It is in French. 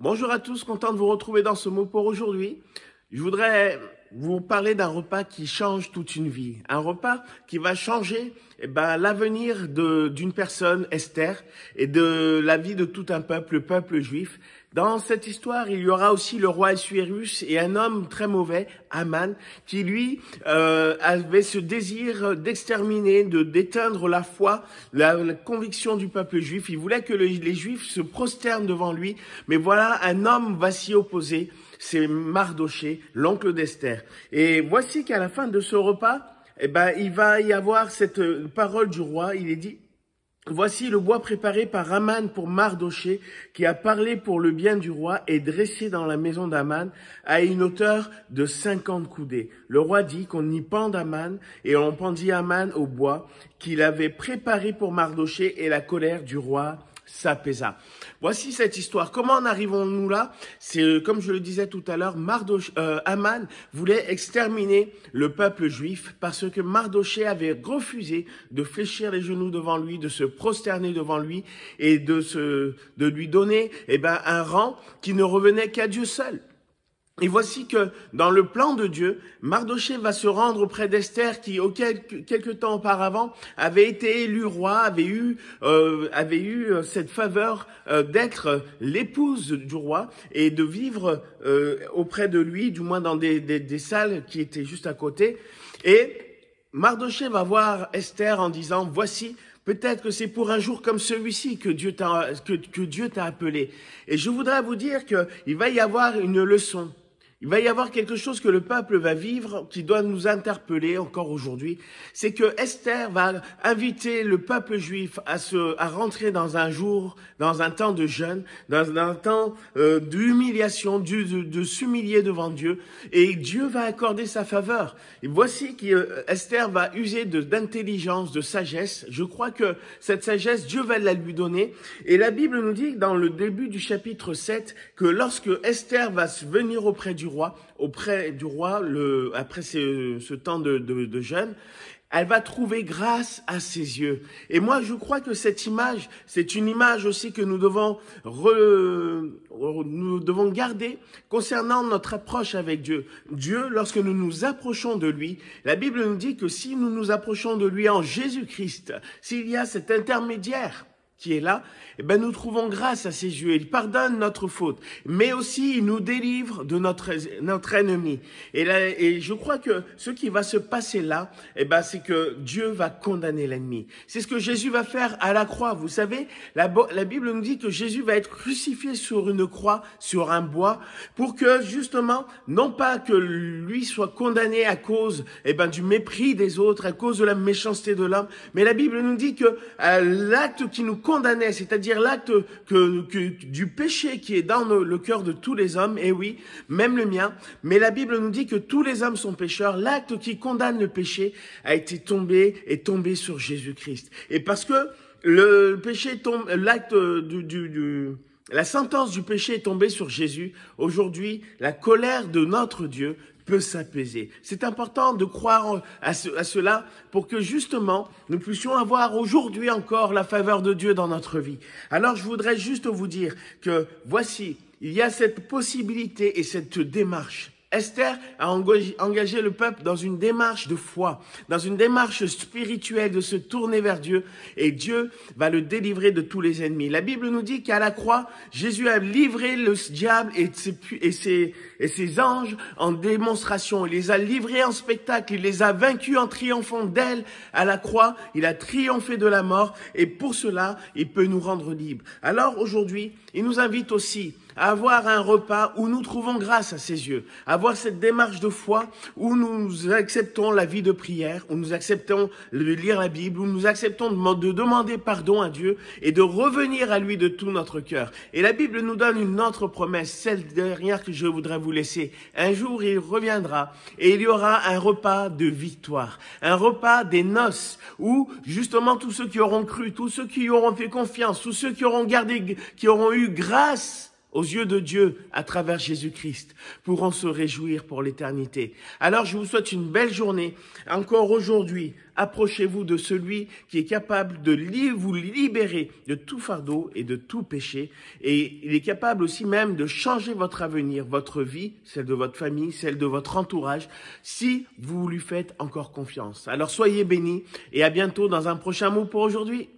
Bonjour à tous, content de vous retrouver dans ce mot pour aujourd'hui. Je voudrais vous parler d'un repas qui change toute une vie. Un repas qui va changer l'avenir d'une personne, Esther, et de la vie de tout un peuple, le peuple juif. Dans cette histoire, il y aura aussi le roi Assuérus et un homme très mauvais, Aman, qui lui avait ce désir d'exterminer, d'éteindre la foi, la conviction du peuple juif. Il voulait que les Juifs se prosternent devant lui, mais voilà, un homme va s'y opposer. C'est Mardoché, l'oncle d'Esther. Et voici qu'à la fin de ce repas, il va y avoir cette parole du roi. Il est dit: voici le bois préparé par Aman pour Mardoché, qui a parlé pour le bien du roi et dressé dans la maison d'Aman à une hauteur de 50 coudées. Le roi dit qu'on y pende Aman, et on pendit Aman au bois qu'il avait préparé pour Mardoché, et la colère du roi s'apaisa. Voici cette histoire. Comment en arrivons-nous là? C'est comme je le disais tout à l'heure, Aman voulait exterminer le peuple juif parce que Mardoché avait refusé de fléchir les genoux devant lui, de se prosterner devant lui et de lui donner un rang qui ne revenait qu'à Dieu seul. Et voici que dans le plan de Dieu, Mardoché va se rendre auprès d'Esther qui, quelque temps auparavant, avait été élu roi, avait eu cette faveur d'être l'épouse du roi et de vivre auprès de lui, du moins dans des salles qui étaient juste à côté. Et Mardoché va voir Esther en disant: voici, peut-être que c'est pour un jour comme celui-ci que Dieu t'a appelé. Et je voudrais vous dire qu'il va y avoir une leçon. Il va y avoir quelque chose que le peuple va vivre qui doit nous interpeller encore aujourd'hui. C'est que Esther va inviter le peuple juif à rentrer dans un temps de jeûne, dans un temps d'humiliation, de s'humilier devant Dieu. Et Dieu va accorder sa faveur. Et voici qu'Esther va user d'intelligence, de sagesse. Je crois que cette sagesse, Dieu va la lui donner. Et la Bible nous dit dans le début du chapitre 7 que lorsque Esther va venir auprès du roi, après ce temps de jeûne, elle va trouver grâce à ses yeux. Et moi, je crois que cette image, c'est une image aussi que nous devons garder concernant notre approche avec Dieu. Dieu, lorsque nous nous approchons de lui, la Bible nous dit que si nous nous approchons de lui en Jésus-Christ, s'il y a cet intermédiaire qui est là, nous trouvons grâce à ses yeux. Il pardonne notre faute, mais aussi il nous délivre de notre ennemi. Et je crois que ce qui va se passer là, c'est que Dieu va condamner l'ennemi. C'est ce que Jésus va faire à la croix. Vous savez, la Bible nous dit que Jésus va être crucifié sur une croix, sur un bois, pour que justement, non pas que lui soit condamné à cause du mépris des autres, à cause de la méchanceté de l'homme, mais la Bible nous dit que l'acte qui nous condamnait, c'est-à-dire l'acte du péché qui est dans le cœur de tous les hommes, et oui, même le mien, mais la Bible nous dit que tous les hommes sont pécheurs, l'acte qui condamne le péché est tombé sur Jésus-Christ. Et parce que le péché tombe, la sentence du péché est tombée sur Jésus, aujourd'hui, la colère de notre Dieu peut s'apaiser. C'est important de croire à cela pour que justement nous puissions avoir aujourd'hui encore la faveur de Dieu dans notre vie. Alors je voudrais juste vous dire que voici, il y a cette possibilité et cette démarche. Esther a engagé le peuple dans une démarche de foi, dans une démarche spirituelle de se tourner vers Dieu, et Dieu va le délivrer de tous les ennemis. La Bible nous dit qu'à la croix, Jésus a livré le diable et ses anges en démonstration. Il les a livrés en spectacle, il les a vaincus en triomphant d'elle à la croix. Il a triomphé de la mort, et pour cela, il peut nous rendre libres. Alors aujourd'hui, il nous invite aussi à avoir un repas où nous trouvons grâce à ses yeux, avoir cette démarche de foi où nous acceptons la vie de prière, où nous acceptons de lire la Bible, où nous acceptons de demander pardon à Dieu et de revenir à lui de tout notre cœur. Et la Bible nous donne une autre promesse, celle dernière que je voudrais vous laisser. Un jour, il reviendra et il y aura un repas de victoire, un repas des noces où justement tous ceux qui auront cru, tous ceux qui auront fait confiance, tous ceux qui auront eu grâce aux yeux de Dieu à travers Jésus-Christ pourront se réjouir pour l'éternité. Alors je vous souhaite une belle journée. Encore aujourd'hui, approchez-vous de celui qui est capable de vous libérer de tout fardeau et de tout péché. Et il est capable aussi même de changer votre avenir, votre vie, celle de votre famille, celle de votre entourage, si vous lui faites encore confiance. Alors soyez bénis et à bientôt dans un prochain mot pour aujourd'hui.